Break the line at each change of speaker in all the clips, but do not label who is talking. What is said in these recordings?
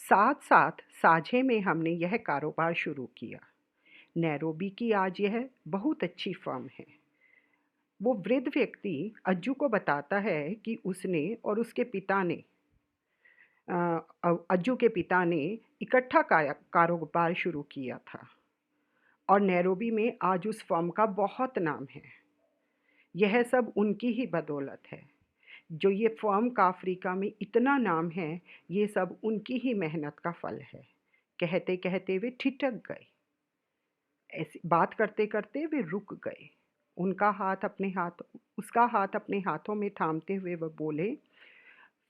साथ साथ साझे में हमने यह कारोबार शुरू किया। नैरोबी की आज यह बहुत अच्छी फर्म है। वो वृद्ध व्यक्ति अज्जू को बताता है कि उसने और उसके पिता ने अज्जू के पिता ने इकट्ठा कारोबार शुरू किया था और नैरोबी में आज उस फर्म का बहुत नाम है। यह सब उनकी ही बदौलत है। जो ये फर्म का अफ्रीका में इतना नाम है, ये सब उनकी ही मेहनत का फल है। कहते कहते वे ठिठक गए। ऐसी बात करते करते वे रुक गए। उसका हाथ अपने हाथों में थामते हुए वह बोले।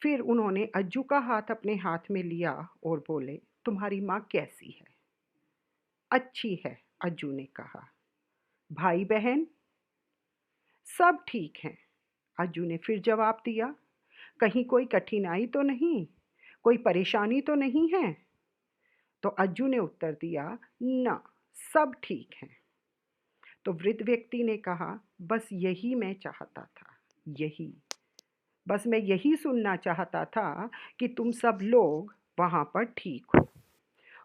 फिर उन्होंने अज्जू का हाथ अपने हाथ में लिया और बोले, तुम्हारी माँ कैसी है? अच्छी है, अज्जू ने कहा। भाई बहन? सब ठीक हैं, अज्जू ने फिर जवाब दिया। कहीं कोई कठिनाई तो नहीं, कोई परेशानी तो नहीं है? तो अज्जू ने उत्तर दिया, ना, सब ठीक हैं। तो वृद्ध व्यक्ति ने कहा, बस यही मैं चाहता था, यही, बस मैं यही सुनना चाहता था कि तुम सब लोग वहाँ पर ठीक हो।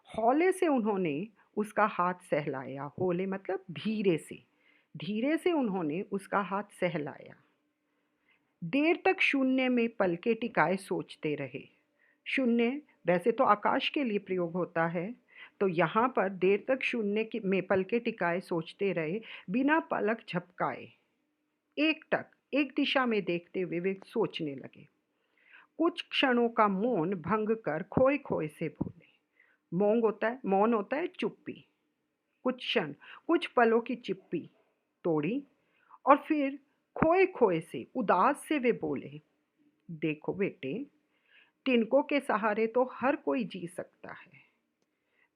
हौले से उन्होंने उसका हाथ सहलाया। हौले मतलब धीरे से, धीरे से उन्होंने उसका हाथ सहलाया। देर तक शून्य में पलके टिकाए सोचते रहे। शून्य वैसे तो आकाश के लिए प्रयोग होता है, तो यहाँ पर देर तक शून्य में पलके टिकाए सोचते रहे, बिना पलक झपकाए। एकटक एक दिशा में देखते हुए वे सोचने लगे। कुछ क्षणों का मौन भंग कर खोए खोए से बोले। मौन होता है चुप्पी। कुछ क्षण, कुछ पलों की चिप्पी तोड़ी और फिर खोए खोए से उदास से वे बोले, देखो बेटे, तिनकों के सहारे तो हर कोई जी सकता है।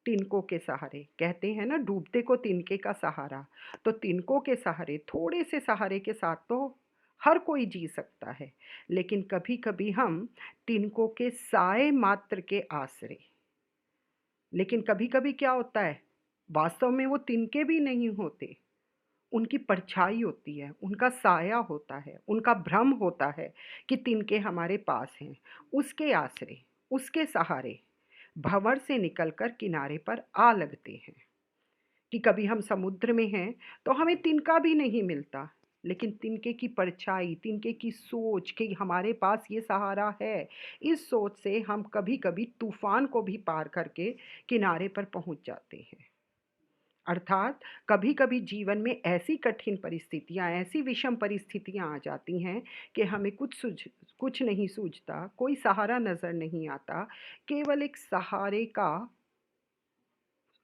तिनकों के सहारे कहते हैं ना, डूबते को तिनके का सहारा। तो तिनकों के सहारे, थोड़े से सहारे के साथ तो हर कोई जी सकता है, लेकिन कभी कभी हम तिनकों के साए मात्र के आसरे, लेकिन कभी कभी क्या होता है, वास्तव में वो तिनके भी नहीं होते, उनकी परछाई होती है, उनका साया होता है, उनका भ्रम होता है कि तिनके हमारे पास हैं। उसके आसरे, उसके सहारे भंवर से निकलकर किनारे पर आ लगते हैं। कि कभी हम समुद्र में हैं तो हमें तिनका भी नहीं मिलता, लेकिन तिनके की परछाई, तिनके की सोच कि हमारे पास ये सहारा है, इस सोच से हम कभी कभी तूफान को भी पार करके किनारे पर पहुंच जाते हैं। अर्थात कभी कभी जीवन में ऐसी कठिन परिस्थितियां, ऐसी विषम परिस्थितियां आ जाती हैं कि हमें कुछ नहीं सूझता, कोई सहारा नजर नहीं आता। केवल एक सहारे का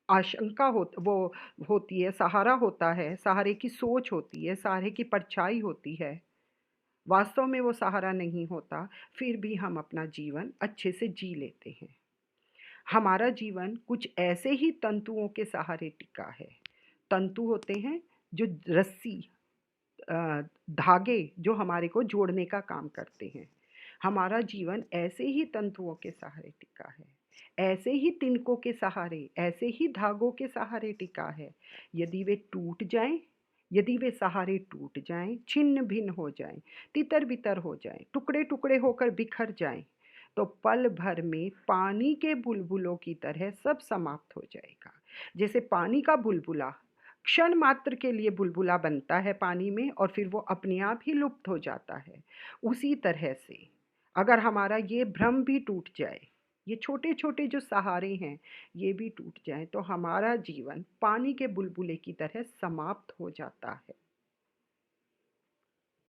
आशंका वो होती है, सहारा होता है, सहारे की सोच होती है, सहारे की परछाई होती है। वास्तव में वो सहारा नहीं होता, फिर भी हम अपना जीवन अच्छे से जी लेते हैं। हमारा जीवन कुछ ऐसे ही तंतुओं के सहारे टिका है। तंतु होते हैं जो रस्सी, धागे जो हमारे को जोड़ने का काम करते हैं। हमारा जीवन ऐसे ही तंतुओं के सहारे टिका है, ऐसे ही तिनकों के सहारे, ऐसे ही धागों के सहारे टिका है। यदि वे टूट जाएं, यदि वे सहारे टूट जाएं, छिन्न भिन्न हो जाएं, तितर बितर हो जाएं, टुकड़े टुकड़े होकर बिखर जाएं, तो पल भर में पानी के बुलबुलों की तरह सब समाप्त हो जाएगा। जैसे पानी का बुलबुला क्षण मात्र के लिए बुलबुला बनता है पानी में और फिर वो अपने आप ही लुप्त हो जाता है, उसी तरह से अगर हमारा ये भ्रम भी टूट जाए, ये छोटे छोटे जो सहारे हैं ये भी टूट जाएं, तो हमारा जीवन पानी के बुलबुले की तरह समाप्त हो जाता है।